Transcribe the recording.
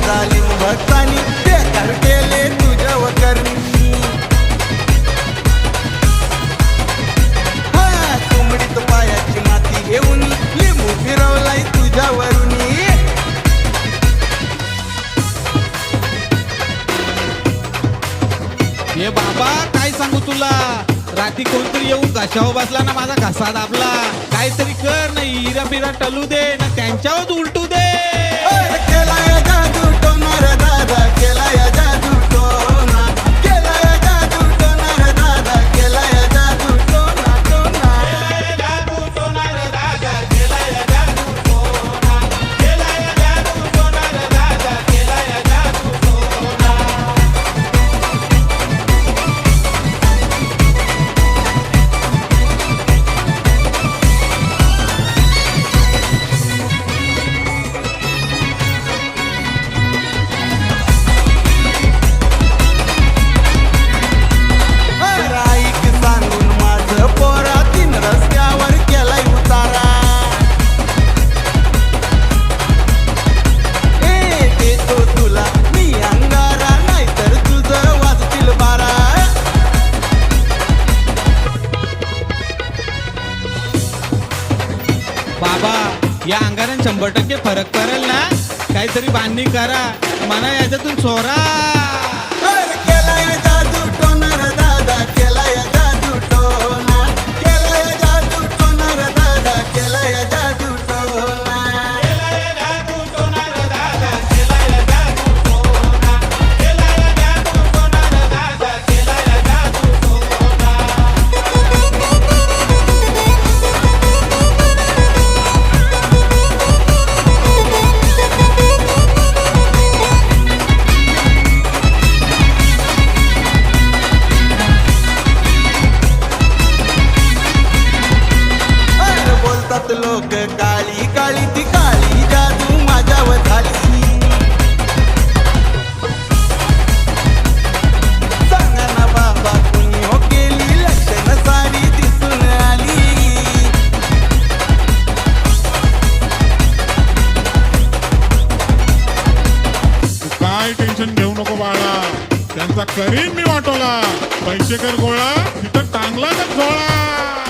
जालिम भक्तानी बेकार केले तुझ्या वकरणी कोंबडीत पायाची माती घेऊन लिंबू फिरवलाय तुझ्यावरुनी ये बाबा काय सांगू तुला रात्री कोणतरी येऊन घशावर बसला ना माझा घसा दाबला काहीतरी कर ना हिरा बिरा टलू दे ना त्यांच्यावर उलटू दे केला या जादू टोना रे दादा केला या जादू टोना केला या जादू टोना रे दादा केला या जादू टोना टोना जादू टोना रे दादा केला या जादू टोना केला या जादू टोना रे दादा केला या जादू टोना बाबा या अंगाने 100% फरक पडेल ना काहीतरी बांधणी करा मला याच्यातून चोरा केला या जादू टोना रे दादा केला या जादू टोना केला या जादू टोना रे दादा केला या जादू टोना केला या जादू टोना रे दादा केला या जादू टोना केला या जादू टोना रे दादा केला या जादू टोना बोलतात लोक काळी काळी ती काळी जादू माझ्यावर झाली सांगा ना बाबा कुणी हो केली लक्षण सारी दिसून आली काय टेन्शन घेऊ नको बाळा त्यांचा करीन मी वाटोला पैसे कर गोळा तिथं टांगला तर झोळा